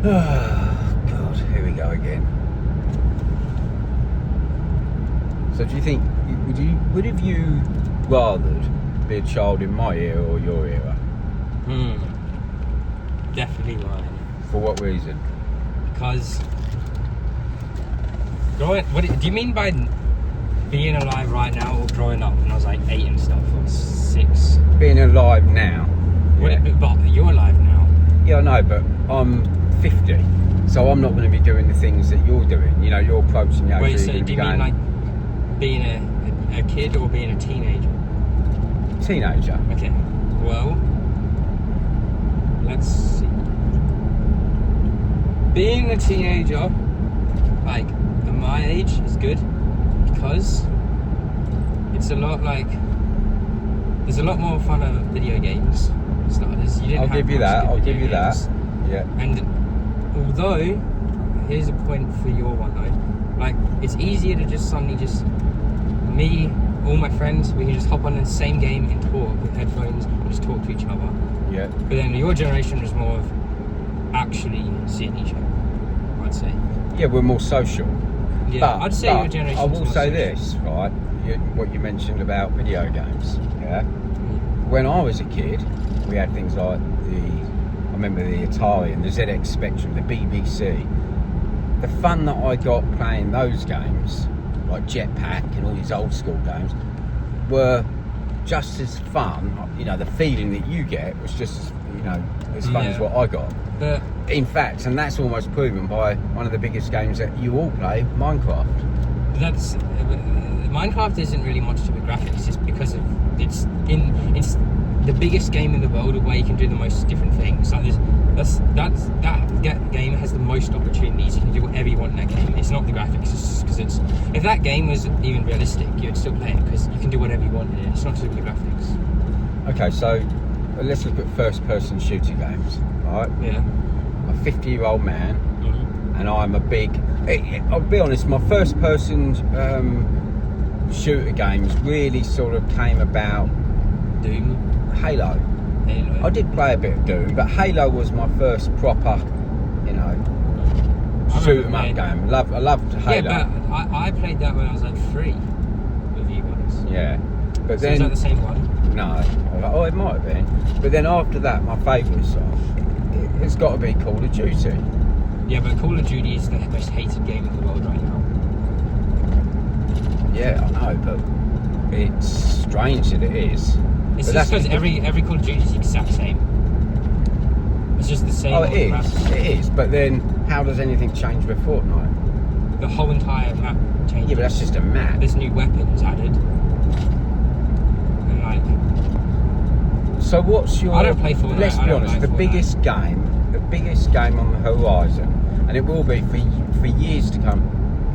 Oh, God, here we go again. So do you think, would have you rathered be a child in my era or your era? Definitely mine. For what reason? Because what do you mean by being alive right now or growing up when I was like 8 and stuff, or 6? Being alive now. Yeah. But you're alive now. Yeah, I know, but I'm 50, so I'm not going to be doing the things that you're doing. You know, you're approaching the age where Wait, you're so going to do be you going... mean like being a kid or being a teenager? Teenager. Okay, well, let's see. Being a teenager, like, at my age is good because it's a lot like, there's a lot more fun of video games. Starters. I'll give you that, yeah. And although, here's a point for your one though, like, it's easier to just suddenly just, me, all my friends, we can just hop on the same game and talk with headphones and just talk to each other. Yeah. But then your generation was more of actually seeing each other, I'd say. Yeah, we're more social. Yeah, I'd say your generation. I will more say social. this, right? What you mentioned about video games, yeah? When I was a kid, we had things like I remember the Atari and the ZX Spectrum, the BBC. The fun that I got playing those games, like Jetpack and all these old school games, were just as fun. You know, the feeling that you get was just as, as fun as what I got. But in fact, and that's almost proven by one of the biggest games that you all play, Minecraft. that's Minecraft isn't really much to the graphics, just because of it's the biggest game in the world where you can do the most different things. Like that game has the most opportunities. You can do whatever you want in that game. It's not the graphics, it's because if that game was even realistic, you'd still play it because you can do whatever you want in it. It's not just the graphics. Okay, so let's look at first-person shooter games. Right? Yeah. I'm a 50-year-old man, Mm-hmm. and I'm a big. I'll be honest. My first-person shooter games really sort of came about. Doom. Halo. I did play a bit of Doom, but Halo was my first proper, shoot 'em up game. I loved Halo. Yeah, but I played that when I was like 3 with you guys. Yeah, but So then is that the same one? no, it might have been. But then after that, my favourite song, it's got to be Call of Duty. Yeah, but Call of Duty is the most hated game in the world right now. Yeah, I know, but it's strange that it is. It's But just that's because every Call of Duty is the exact same. It's just the same. Oh, old it maps. is. It is. But then, how does anything change with Fortnite? The whole entire map changes. Yeah, but that's just a map. There's new weapons added. And like, So what's your? I don't play Fortnite. Let's I be don't honest. like The biggest game on the horizon, and it will be for years to come,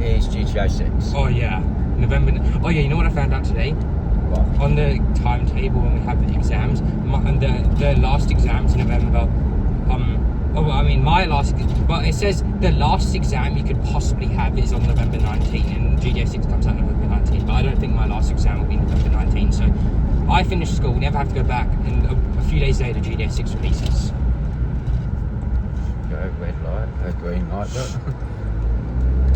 is GTA 6. oh yeah, November. Oh yeah, you know what I found out today? What? On the timetable when we have the exams, and the last exam's in November. My last, but it says the last exam you could possibly have is on November 19, and GTA 6 comes out November 19. But I don't think my last exam will be November 19. So I finish school, never have to go back, and a few days later GTA 6 releases. Go red light, green light.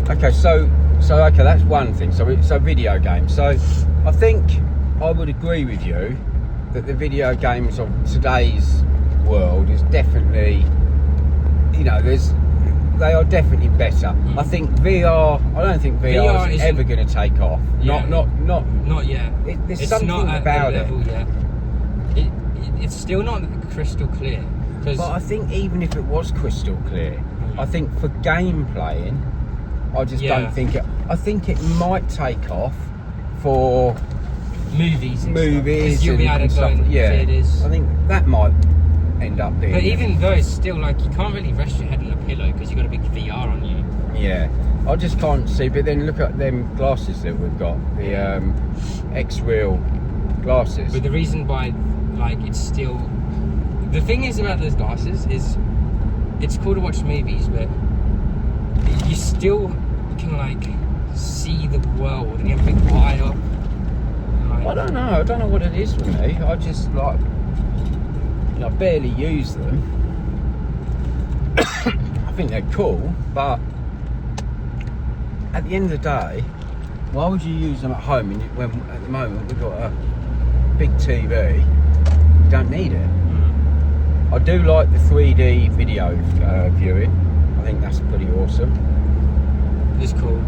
Okay, so okay, that's one thing. So video games. So I think I would agree with you that the video games of today's world is definitely, they are definitely better. I think VR. I don't think VR is ever going to take off. Yeah, not yet. There's It's something not at about the it. level yet. It's still not crystal clear. But I think even if it was crystal clear, I think for game playing, I just don't think it. I think it might take off for movies and movies stuff. You'll be able to go in theatres. I think that might end up being. But even though it's still like you can't really rest your head on a pillow because you've got a big VR on you. Yeah, I just can't see. But then look at them glasses that we've got, the X-Real glasses. But the reason why, like, it's still the thing is about those glasses is it's cool to watch movies, but you still can like see the world and you have a big eye up. I don't know what it is with me. I just I barely use them. I think they're cool, but at the end of the day, why would you use them at home when at the moment we've got a big TV? You don't need it. I do like the 3D video viewing. I think that's pretty awesome. It's cool.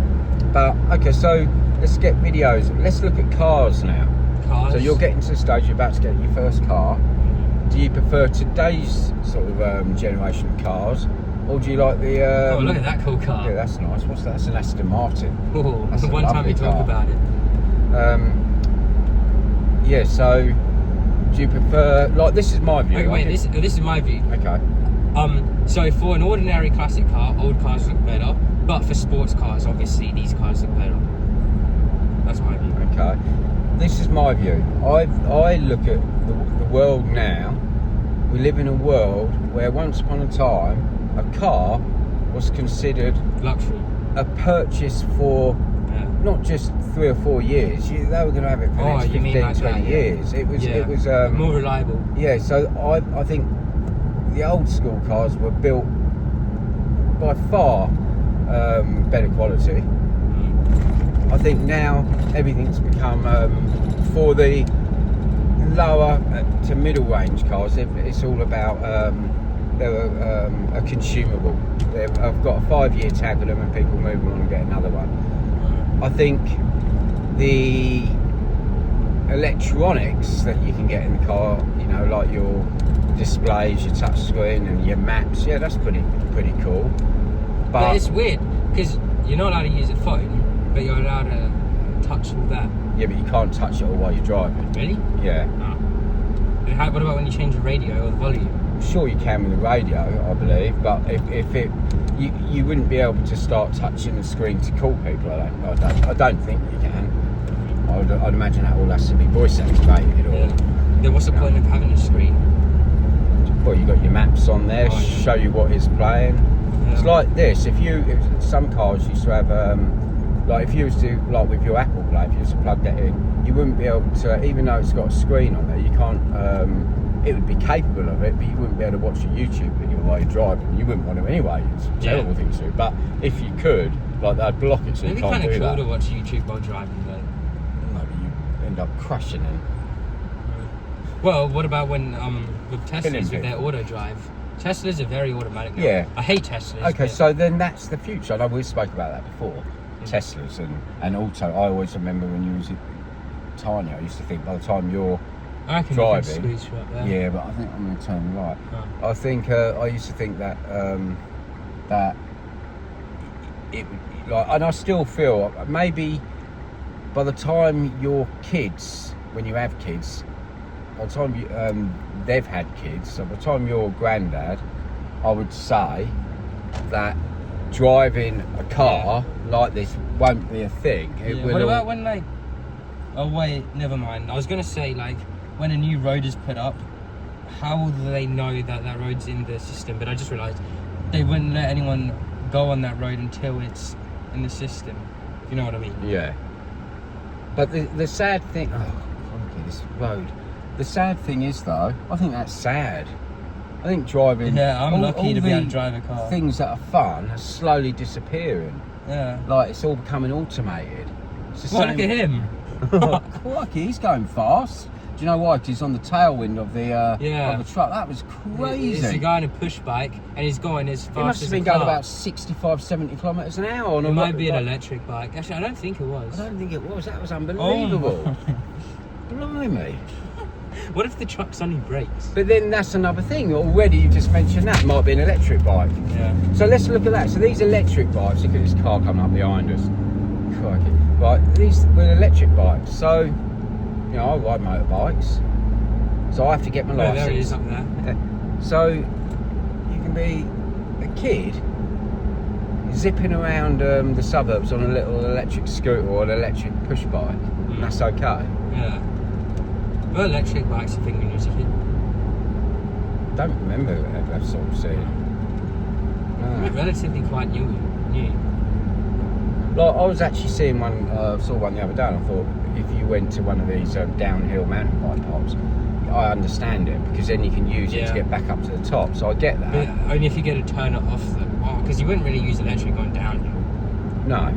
But okay, so let's get videos. Let's look at cars now. Cars. So you're getting to the stage you're about to get your first car. Do you prefer today's sort of generation of cars, or do you like the? Oh, look at that cool car. Yeah, that's nice. What's that? That's an Aston Martin. Oh, That's a one time lovely you talk car. about it. Yeah. So, do you prefer? Like, this is my view. Okay, wait, this is my view. Okay. So for an ordinary classic car, old cars look better. But for sports cars, obviously, these cars look better. That's my view. Okay. This is my view. I look at the world now. We live in a world where once upon a time, a car was considered Luxury. a purchase for Yeah. not just 3 or 4 years. They were going to have it for the next you 15, mean like 20 that, yeah. years. It was more reliable. yeah, so I think the old school cars were built by far better quality. I think now everything's become for the lower to middle range cars. It's all about they're a consumable. I've got a 5-year tag with them, and people move on and get another one. I think the electronics that you can get in the car, you know, like your displays, your touch screen, and your maps. Yeah, that's pretty cool. But it's weird because you're not allowed to use a phone, but you're allowed to touch all that. yeah, but you can't touch it all while you're driving. Really? Yeah. Oh. And what about when you change the radio or the volume? Sure, you can with the radio, I believe, but if it, you wouldn't be able to start touching the screen to call people. I don't think you can. I'd imagine that all has to be voice activated. Or Then what's the point of having a screen? well, you got your maps on there, Oh, yeah. show you what it's playing. Yeah. It's like this. If some cars used to have like if you was to like with your Apple Play, if you was to plug that in, you wouldn't be able to, even though it's got a screen on there, you can't. It would be capable of it, but you wouldn't be able to watch a YouTube video while you're driving. You wouldn't want to anyway. It's a terrible thing to do. But if you could, like they'd block it so It'd you be can't kind do of cool that. to watch YouTube while driving, though. No, but you end up crashing it. Well, what about when with Killing Teslas with their people. auto drive? Teslas are very automatic now. Yeah. I hate Teslas. Okay, but- so then that's the future. I know we spoke about that before. Teslas and also I always remember when you was tiny, I used to think by the time you're I reckon driving. you can squeeze you up there. yeah, but I think I'm going to turn right. Oh. I think I used to think that that it like, and I still feel maybe by the time your kids, when you have kids, by the time you, they've had kids, so by the time you're a granddad, I would say that driving a car like this won't be a thing. It Yeah, will what all- about when like? Oh wait, never mind. I was gonna say like when a new road is put up, how will they know that that road's in the system? But I just realised they wouldn't let anyone go on that road until it's in the system. You know what I mean? Yeah. But the sad thing, crikey, this road. The sad thing is though, I think that's sad. I think driving. Yeah, I'm lucky to be able to the drive a car. Things that are fun are slowly disappearing. Yeah. Like it's all becoming automated. It's the Well, look same- at him. Crikey, he's going fast. Do you know why? 'Cause he's on the tailwind of the Yeah. of the truck. That was crazy. It's a guy on a push bike, and he's going as fast He must as have been a going car. about 65, 70 kilometres an hour on It a might be an like- electric bike. Actually, I don't think it was. I don't think it was. That was Oh. unbelievable. Blimey. What if the truck's only brakes? But then that's another thing. Already you just mentioned that might be an electric bike. Yeah. So let's look at that. So these electric bikes, look at this car coming up behind us. Crikey. Right, these were electric bikes. So, you know, I ride motorbikes. So I have to get my Oh, license. there it is up there. So you can be a kid zipping around the suburbs on a little electric scooter or an electric push bike. And that's okay. Yeah. Well, electric bikes, I think, when you was a kid. Don't remember that sort of scene. No. Relatively quite new. Like I was actually seeing one, saw one the other day, and I thought if you went to one of these downhill mountain bike parks, I understand it because then you can use it to Yeah. get back up to the top. So I get that. But only if you get to turn it off them. while because you wouldn't really use electric going downhill. No.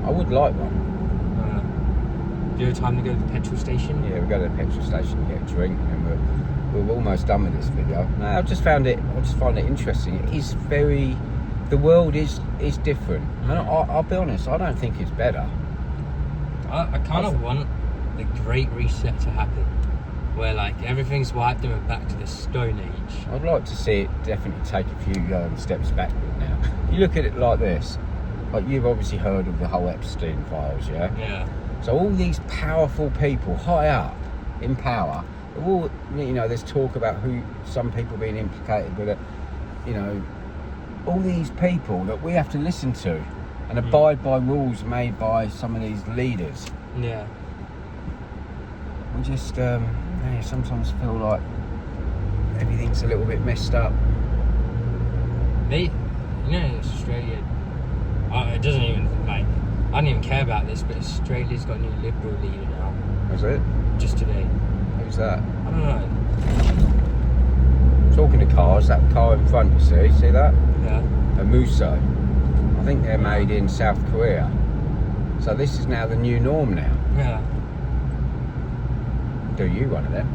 I would like one. Do you have time to go to the petrol station? Yeah, we go to the petrol station and get a drink, and we're almost done with this video. No, I just find it interesting. It is very, the world is different, and I'll be honest, I don't think it's better. I kind of want the Great Reset to happen, where like everything's wiped and we're back to the Stone Age. I'd like to see it definitely take a few steps backward now. You look at it like this, like you've obviously heard of the whole Epstein files, yeah? Yeah. So all these powerful people, high up in power, all, you know, there's talk about some people being implicated with it, you know, all these people that we have to listen to and abide by rules made by some of these leaders. Yeah. We just sometimes feel like everything's a little bit messed up. You know, Australia, it doesn't even, like, I don't even care about this, but Australia's got a new Liberal leader now. Is it? Just today. Who's that? I don't know. Talking to cars, that car in front, you see that? Yeah. A Musso. I think they're made in South Korea. So this is now the new norm now. Yeah. Do you one of them?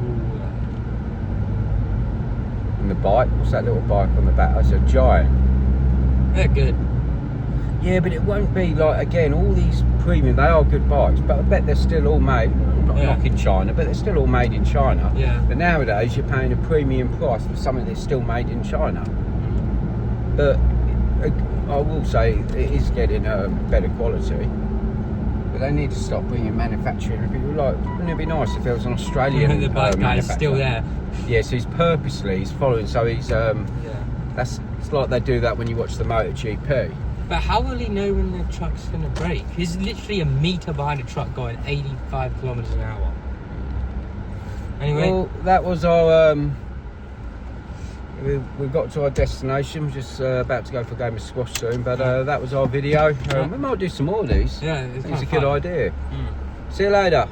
Ooh. And the bike, what's that little bike on the back? That's a Giant. They're good. Yeah, but it won't be like, again, all these premium, they are good bikes, but I bet they're still all made, not knocking China, but they're still all made in China. Yeah. But nowadays you're paying a premium price for something that's still made in China. But I will say it is getting better quality. But they need to stop bringing manufacturing. Wouldn't it be nice if there was an Australian the bike guy's still there. Yeah, so he's following, so he's, it's like they do that when you watch the MotoGP. But how will he know when the truck's going to brake? He's literally a metre behind a truck going 85 kilometres an hour. Anyway. Well, that was our... We've got to our destination. We're just about to go for a game of squash soon. But that was our video. We might do some more of these. Yeah, it's a good idea. See you later.